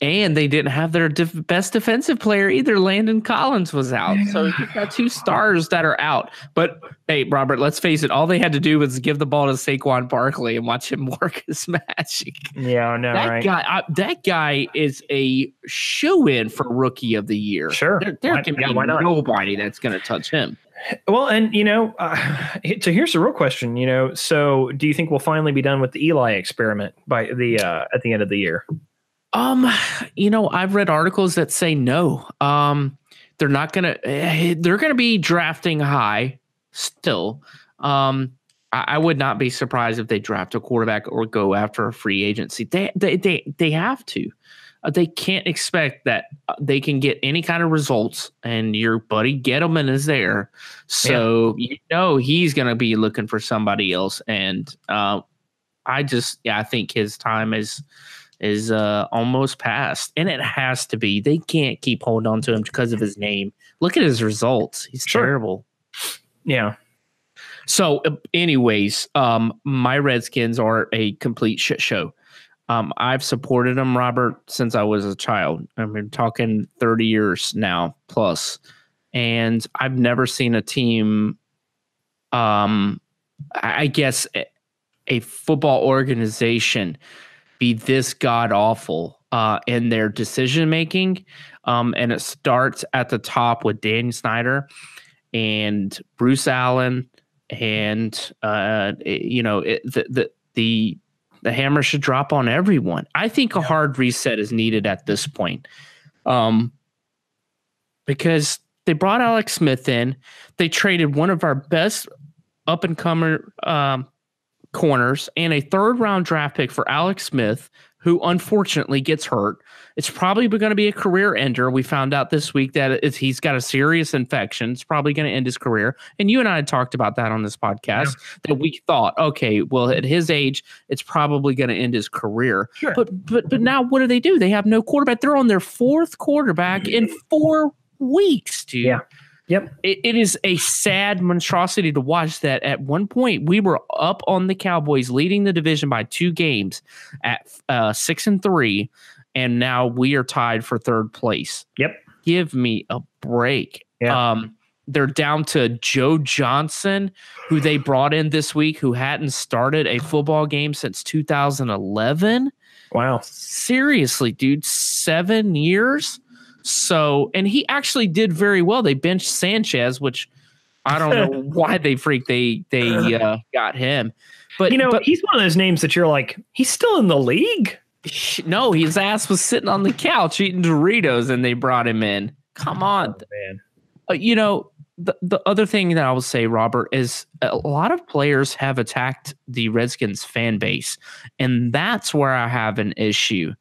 And they didn't have their best defensive player either. Landon Collins was out. So you've got 2 stars that are out. But, hey, Robert, let's face it. All they had to do was give the ball to Saquon Barkley and watch him work his magic. Yeah, I know, right? That guy is a shoo-in for Rookie of the Year. Sure. There can be nobody that's going to touch him. Well, and, so here's the real question, so do you think we'll finally be done with the Eli experiment by at the end of the year? I've read articles that say no. They're not gonna. They're gonna be drafting high still. I would not be surprised if they draft a quarterback or go after a free agency. They have to. They can't expect that they can get any kind of results, and your buddy Gettleman is there. So, he's going to be looking for somebody else. And I think his time is almost past, and it has to be. They can't keep holding on to him because of his name. Look at his results. He's terrible. Yeah. So anyways, my Redskins are a complete shit show. I've supported them, Robert, since I was a child. I've been talking 30 years now plus, and I've never seen a team, I guess a football organization be this god awful in their decision making. And it starts at the top with Dan Snyder and Bruce Allen, and the hammer should drop on everyone. I think a hard reset is needed at this point, because they brought Alex Smith in. They traded one of our best up-and-comer corners and a third-round draft pick for Alex Smith, who unfortunately gets hurt. It's probably going to be a career ender. We found out this week that he's got a serious infection. It's probably going to end his career. And you and I had talked about that on this podcast, that we thought, okay, well, at his age, it's probably going to end his career. Sure. But now what do? They have no quarterback. They're on their fourth quarterback in 4 weeks, dude. Yeah. Yep. It is a sad monstrosity to watch that at one point we were up on the Cowboys leading the division by 2 games at 6-3, and now we are tied for 3rd place. Yep. Give me a break. Yeah. They're down to Joe Johnson, who they brought in this week, who hadn't started a football game since 2011. Wow. Seriously, dude, 7 years. So, and he actually did very well. They benched Sanchez, which I don't know why they got him. But he's one of those names that you're like, he's still in the league. No, his ass was sitting on the couch eating Doritos, and they brought him in. Come on, man. The other thing that I will say, Robert, is a lot of players have attacked the Redskins fan base, and that's where I have an issue.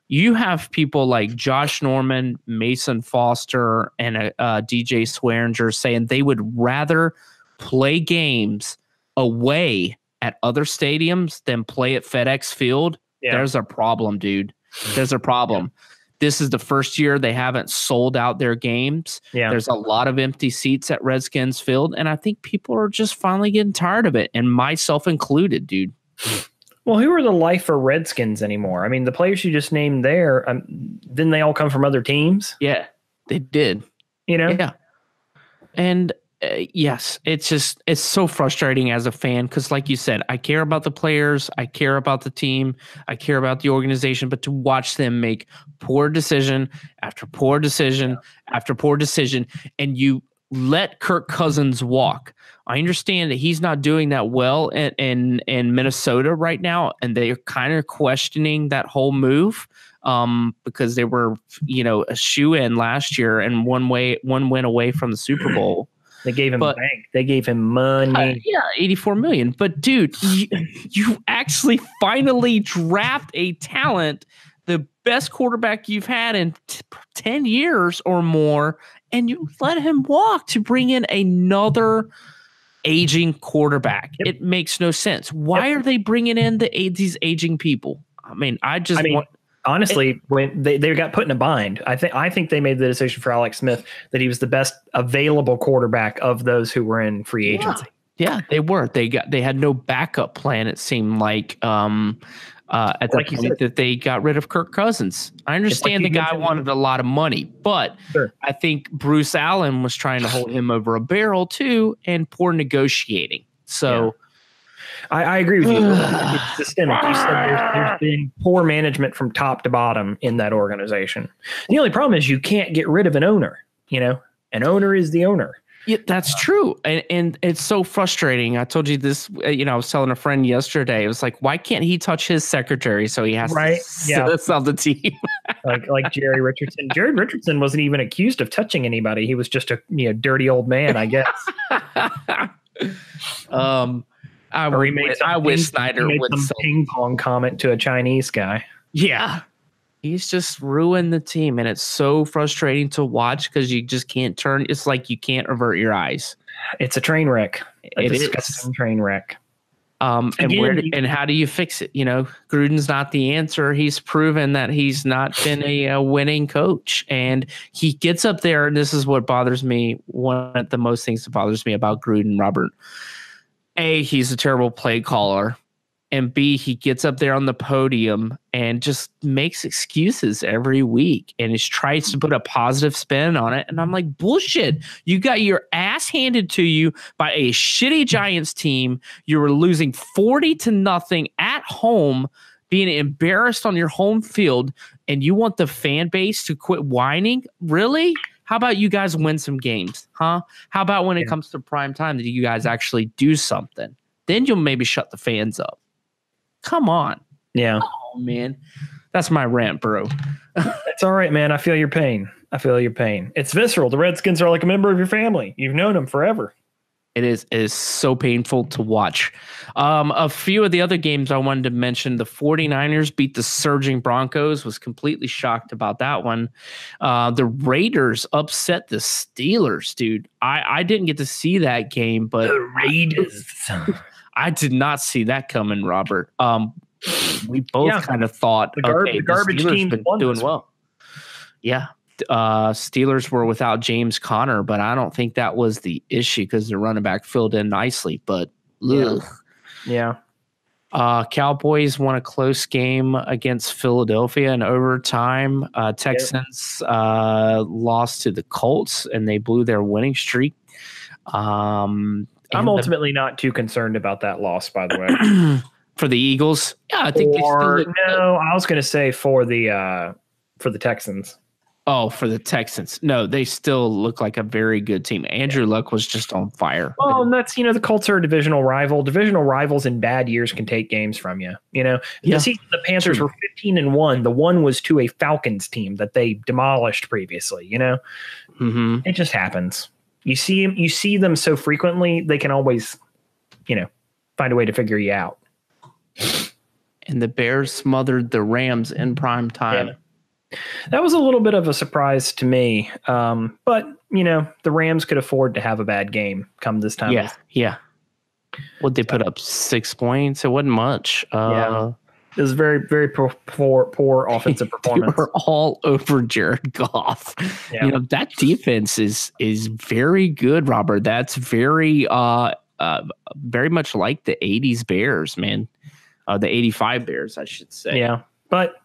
You have people like Josh Norman, Mason Foster, and DJ Swearinger saying they would rather play games away at other stadiums than play at FedEx Field. Yeah. There's a problem, dude. There's a problem. Yeah. This is the first year they haven't sold out their games. Yeah. There's a lot of empty seats at Redskins Field, and I think people are just finally getting tired of it, and myself included, dude. Well, who are the lifer Redskins anymore? I mean, the players you just named there, didn't they all come from other teams? Yeah, they did. Yeah. And yes, it's so frustrating as a fan because, like you said, I care about the players, I care about the team, I care about the organization, but to watch them make poor decision after poor decision after poor decision, and you let Kirk Cousins walk. I understand that he's not doing that well in Minnesota right now, and they are kind of questioning that whole move because they were, a shoe-in last year and one win away from the Super Bowl. They gave him bank. They gave him money. $84 million. But dude, you actually finally draft a talent, the best quarterback you've had in 10 years or more, and you let him walk to bring in another aging quarterback. Yep. It makes no sense. Why are they bringing in these aging people? I mean, honestly, when they got put in a bind, I think they made the decision for Alex Smith that he was the best available quarterback of those who were in free agency. Yeah, they were. They had no backup plan. It seemed like at the point that they got rid of Kirk Cousins. I understand the guy wanted a lot of money, but I think Bruce Allen was trying to hold him over a barrel too, and poor negotiating. So I agree with you. It's systemic. You said there's been poor management from top to bottom in that organization. The only problem is you can't get rid of an owner. An owner is the owner. Yeah, that's true. And it's so frustrating. I told you this, I was telling a friend yesterday, it was like, why can't he touch his secretary so he has to sit on the team? like Jerry Richardson. Jerry Richardson wasn't even accused of touching anybody. He was just a dirty old man, I guess. I wish Snyder would some ping pong comment to a Chinese guy. Yeah. He's just ruined the team, and it's so frustrating to watch because you just can't turn. It's like you can't avert your eyes. It's a train wreck. It Disgusting is. train wreck. And Again, how do you fix it? Gruden's not the answer. He's proven that he's not been a winning coach, and he gets up there. And this is what bothers me. One of the most things that bothers me about Gruden, Robert. A, he's a terrible play caller. And B, he gets up there on the podium and just makes excuses every week and he tries to put a positive spin on it. And I'm like, bullshit. You got your ass handed to you by a shitty Giants team. You were losing 40-0 at home, being embarrassed on your home field, and you want the fan base to quit whining? Really? How about you guys win some games? Huh? How about when it comes to prime time that you guys actually do something? Then you'll maybe shut the fans up. Come on. Yeah. Oh, man. That's my rant, bro. It's all right, man. I feel your pain. It's visceral. The Redskins are like a member of your family. You've known them forever. It is so painful to watch. A few of the other games I wanted to mention, the 49ers beat the surging Broncos. Was completely shocked about that one. The Raiders upset the Steelers, dude. I didn't get to see that game, but the Raiders. I did not see that coming, Robert. We both kind of thought the garbage team's been doing well. Yeah. Steelers were without James Conner, but I don't think that was the issue because the running back filled in nicely. But yeah. Cowboys won a close game against Philadelphia in overtime. Texans lost to the Colts and they blew their winning streak. I'm ultimately not too concerned about that loss, by the way. For the Eagles, yeah, I think. I was going to say for the Texans. Oh, for the Texans, no, they still look like a very good team. Andrew Luck was just on fire. Well, and that's the Colts are a divisional rival. Divisional rivals in bad years can take games from you. The Panthers were 15-1. The one was to a Falcons team that they demolished previously. It just happens. You see them so frequently, they can always, find a way to figure you out. And the Bears smothered the Rams in prime time. Yeah. That was a little bit of a surprise to me. But, the Rams could afford to have a bad game come this time. Yeah. Would they put up 6 points? It wasn't much. It was very, very poor offensive performance. They were all over Jared Goff. Yeah. That defense is very good, Robert. That's very very much like the 80s Bears, man. The 85 Bears, I should say. Yeah. But,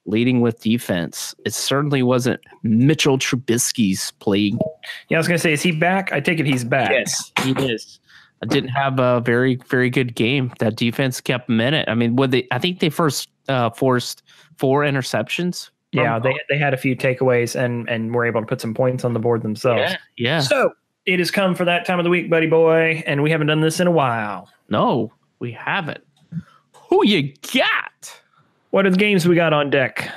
leading with defense. It certainly wasn't Mitchell Trubisky's playing. Yeah, I was going to say, is he back? I take it he's back. Yes, he is. I didn't have a very, very good game. That defense kept them in it. I mean, I think they first forced 4 interceptions. Yeah, they had a few takeaways and were able to put some points on the board themselves. Yeah. So it has come for that time of the week, buddy boy, and we haven't done this in a while. No, we haven't. Who you got? What are the games we got on deck?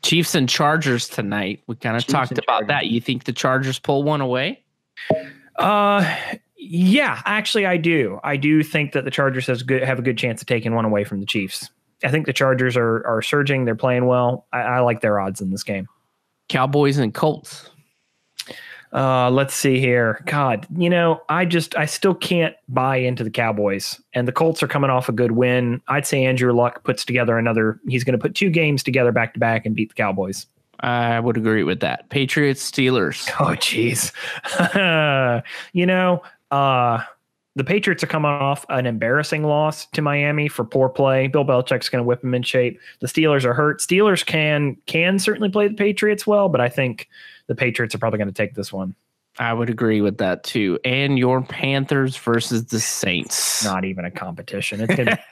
Chiefs and Chargers tonight. We kind of talked about that. You think the Chargers pull one away? Yeah, actually, I do. I do think that the Chargers have a good chance of taking one away from the Chiefs. I think the Chargers are surging. They're playing well. I like their odds in this game. Cowboys and Colts. Let's see here. God, I still can't buy into the Cowboys, and the Colts are coming off a good win. I'd say Andrew Luck puts together he's going to put 2 games together back to back and beat the Cowboys. I would agree with that. Patriots, Steelers. Oh, geez. The Patriots are coming off an embarrassing loss to Miami for poor play. Bill Belichick's going to whip them in shape. The Steelers are hurt. Steelers can certainly play the Patriots well, but I think the Patriots are probably going to take this one. I would agree with that too. And your Panthers versus the Saints. Not even a competition. It's going to be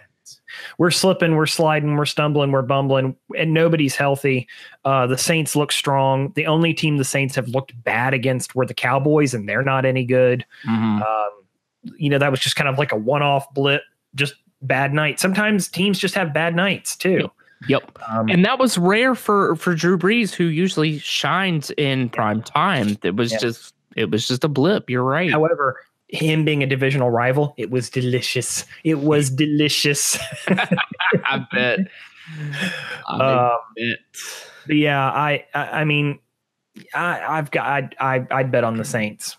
we're slipping, we're sliding, we're stumbling, we're bumbling, and nobody's healthy. The Saints look strong. The only team the Saints have looked bad against were the Cowboys, and they're not any good. Mm-hmm. That was just kind of like a one-off blip, just bad night. Sometimes teams just have bad nights too. Yep. And that was rare for Drew Brees, who usually shines in prime time. It was just a blip. You're right. However, him being a divisional rival, it was delicious. It was delicious. I bet. But yeah, I mean, I'd bet on the Saints,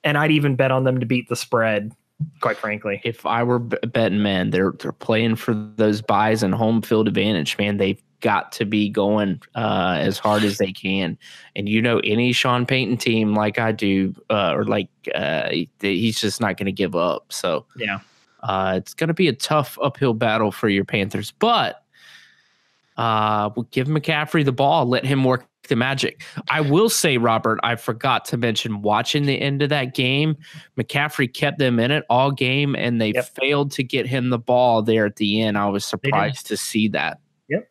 and I'd even bet on them to beat the spread. Quite frankly, if I were betting, man, they're playing for those buys and home field advantage, man. They've got to be going as hard as they can. And any Sean Payton team like I do, he's just not going to give up. So yeah, it's going to be a tough uphill battle for your Panthers, but we'll give McCaffrey the ball, let him work the magic. I will say, Robert, I forgot to mention watching the end of that game, McCaffrey kept them in it all game, and they failed to get him the ball there at the end. I was surprised to see that. Yep.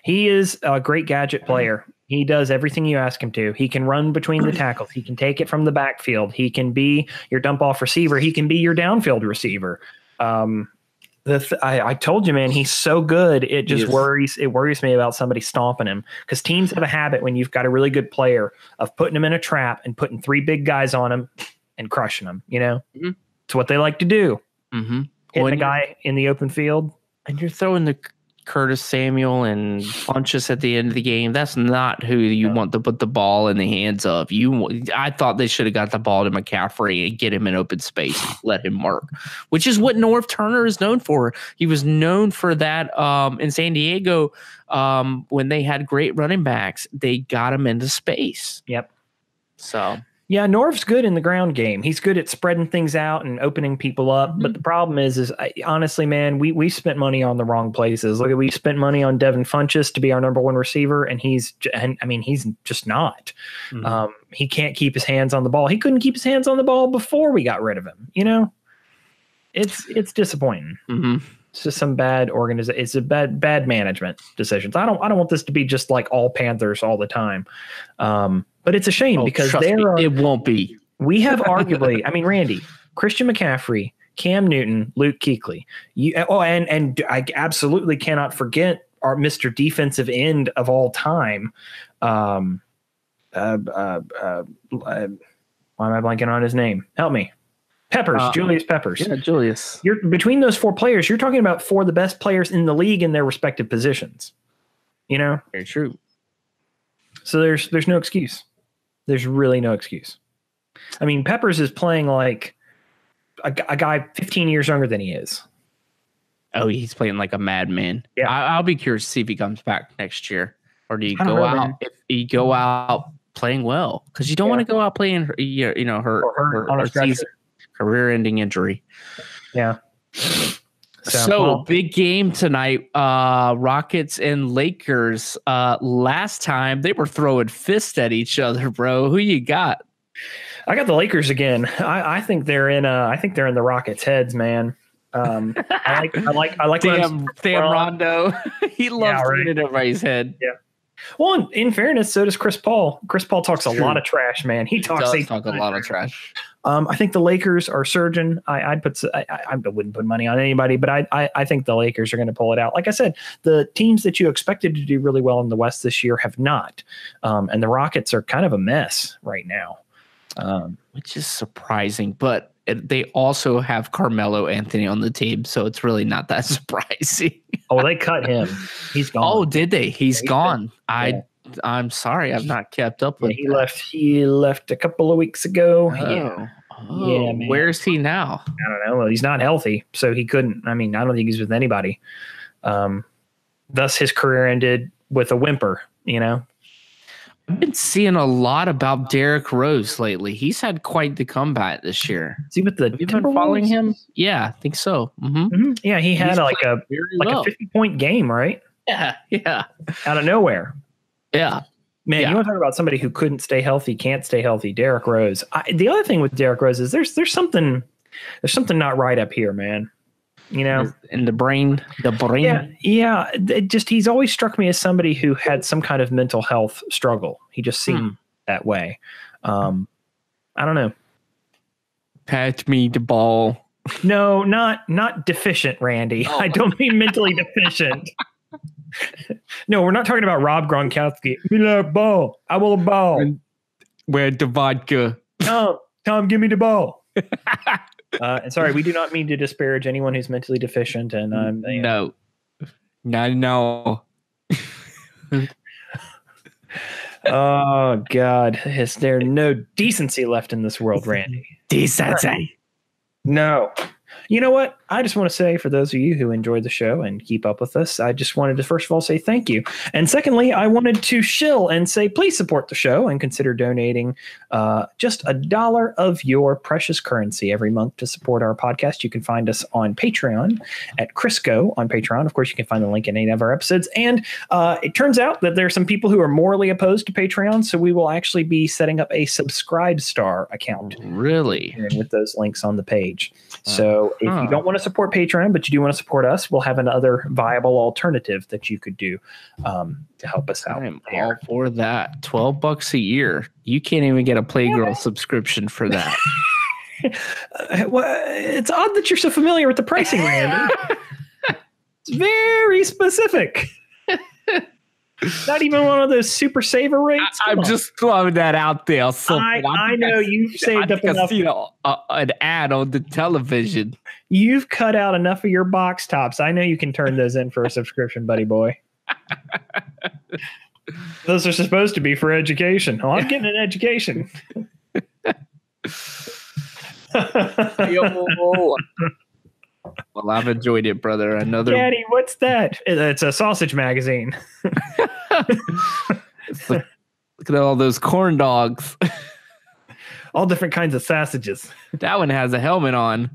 He is a great gadget player. He does everything you ask him to. He can run between the tackles. He can take it from the backfield. He can be your dump off receiver. He can be your downfield receiver. I told you, man, he's so good. It just worries me about somebody stomping him, because teams have a habit when you've got a really good player of putting him in a trap and putting 3 big guys on him and crushing him. It's what they like to do. Mm-hmm. Hitting a guy in the open field, and you're throwing the Curtis Samuel and Funchess at the end of the game. That's not who you want to put the ball in the hands of. I thought they should have got the ball to McCaffrey and get him in open space, let him work, which is what Norv Turner is known for. He was known for that in San Diego when they had great running backs. They got him into space. Yep. So. Yeah, Norv's good in the ground game. He's good at spreading things out and opening people up. Mm-hmm. But the problem is honestly, man, we spent money on the wrong places. Look, we spent money on Devin Funchess to be our number 1 receiver, and he's just not. Mm-hmm. He can't keep his hands on the ball. He couldn't keep his hands on the ball before we got rid of him. It's disappointing. Mm-hmm. It's just some bad organization. It's a bad management decisions. I don't want this to be just like all Panthers all the time. But it's a shame because it won't be. We have arguably, Randy, Christian McCaffrey, Cam Newton, Luke Kuechly. And I absolutely cannot forget our Mr. Defensive End of all time. Why am I blanking on his name? Help me. Peppers, Julius Peppers. Yeah, Julius. You're between those 4 players. You're talking about 4 of the best players in the league in their respective positions. Very true. So there's no excuse. There's really no excuse. Peppers is playing like a guy 15 years younger than he is. Oh, he's playing like a madman. Yeah, I'll be curious to see if he comes back next year, or do you go out? Man. If you go out playing well, because you don't want to go out playing, her season, career-ending injury. Yeah. So big game tonight. Rockets and Lakers. Last time they were throwing fists at each other, bro. Who you got? I got the Lakers again. I think they're in. I think they're in the Rockets' heads, man. I like. Damn Rondo. He loves getting in everybody's head. Yeah. Well, in fairness, so does Chris Paul. Chris Paul talks a lot of trash, man. He talks a lot of trash. I think the Lakers are surging. I wouldn't put money on anybody, but I think the Lakers are going to pull it out. Like I said, the teams that you expected to do really well in the West this year have not, and the Rockets are kind of a mess right now, which is surprising. But they also have Carmelo Anthony on the team, so it's really not that surprising. Oh, they cut him. He's gone. Oh, did they? He's gone. I'm sorry, I've not kept up with. He left a couple of weeks ago. Yeah, man. Where's he now? I don't know. Well, he's not healthy, so he couldn't. I don't think he's with anybody. Thus, his career ended with a whimper. I've been seeing a lot about Derrick Rose lately. He's had quite the comeback this year. Is he with the Timberwolves? Been following him? Yeah, I think so. Mm-hmm. Mm-hmm. Yeah, he had a 50-point game, right? Yeah. Out of nowhere. Yeah. Man, you want to talk about somebody who couldn't stay healthy, can't stay healthy, Derrick Rose. The other thing with Derrick Rose is there's something not right up here, man. In the brain. Yeah. He's always struck me as somebody who had some kind of mental health struggle. He just seemed that way. I don't know. Patch me the ball. No, not deficient, Randy. Oh. I don't mean mentally deficient. No, we're not talking about Rob Gronkowski. Give me that ball. I will a ball. Where's the vodka? Tom, give me the ball. And sorry, we do not mean to disparage anyone who's mentally deficient. And no, I know. Oh God, is there no decency left in this world, Randy? Decency. No. You know what? I just want to say, for those of you who enjoyed the show and keep up with us, I just wanted to first of all say thank you. And secondly, I wanted to shill and say, please support the show and consider donating just $1 of your precious currency every month to support our podcast. You can find us on Patreon at Chrisco on Patreon. Of course, you can find the link in any of our episodes. And it turns out that there are some people who are morally opposed to Patreon, so we will actually be setting up a Subscribe Star account. Really? With those links on the page. So if you don't want to support Patreon, but you do want to support us, we'll have another viable alternative that you could do to help us out. I'm all for that. $12 a year. You can't even get a Playgirl subscription for that. Well, it's odd that you're so familiar with the pricing, Randy. It's very specific. Not even one of those super saver rates. I'm just throwing that out there. So I know you've saved up enough. An ad on the television. You've cut out enough of your box tops. I know you can turn those in for a subscription, buddy boy. Those are supposed to be for education. Oh, I'm getting an education. Well, I've enjoyed it, brother. Daddy, what's that? It's a sausage magazine. Look at all those corn dogs. All different kinds of sausages. That one has a helmet on.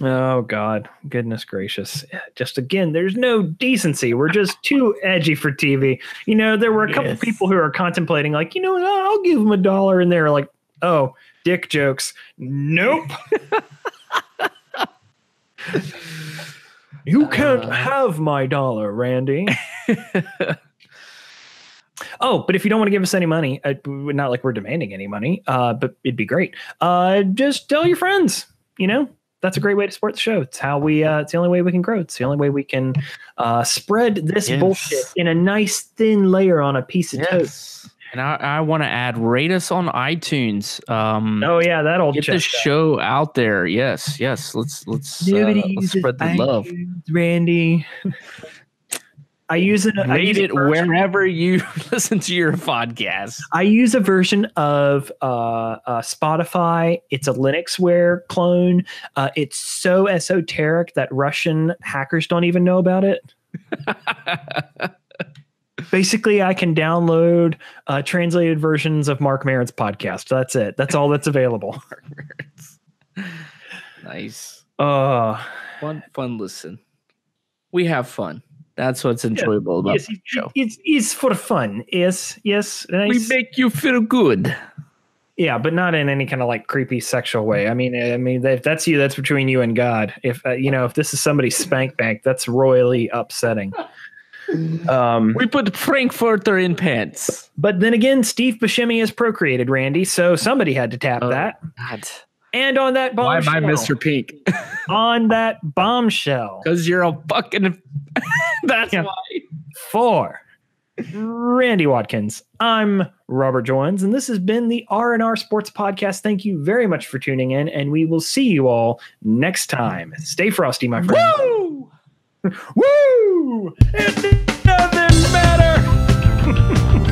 Oh, God. Goodness gracious. Just again, there's no decency. We're just too edgy for TV. You know, there were a couple people who are contemplating, like, you know, I'll give them $1. And they're like, oh, dick jokes. Nope. You can't have my $1, Randy. Oh, but if you don't want to give us any money, not like we're demanding any money, but it'd be great. Just tell your friends, you know, that's a great way to support the show. It's how we, it's the only way we can grow. It's the only way we can spread this bullshit in a nice thin layer on a piece of toast. And I want to add, rate us on iTunes. Oh yeah, that'll get the show out there. Yes. Let's spread the love, Randy. I use it. Rate it wherever you listen to your podcast. I use a version of Spotify. It's a Linuxware clone. It's so esoteric that Russian hackers don't even know about it. Basically, I can download translated versions of Mark Maron's podcast. That's it. That's all that's available. Nice. Fun listen. We have fun. That's what's enjoyable about the show. It's for fun. Yes. Nice. We make you feel good. Yeah, but not in any kind of like creepy sexual way. I mean, if that's you, that's between you and God. If if this is somebody's spank bank, that's royally upsetting. We put Frankfurter in pants. But then again, Steve Buscemi has procreated, Randy, so somebody had to tap that. God. And on that bombshell. Why am I Mr. Pink? On that bombshell. Because you're a fucking... That's why. For Randy Watkins, I'm Robert Joins, and this has been the R&R Sports Podcast. Thank you very much for tuning in, and we will see you all next time. Stay frosty, my friends. Woo! Woo! It doesn't matter.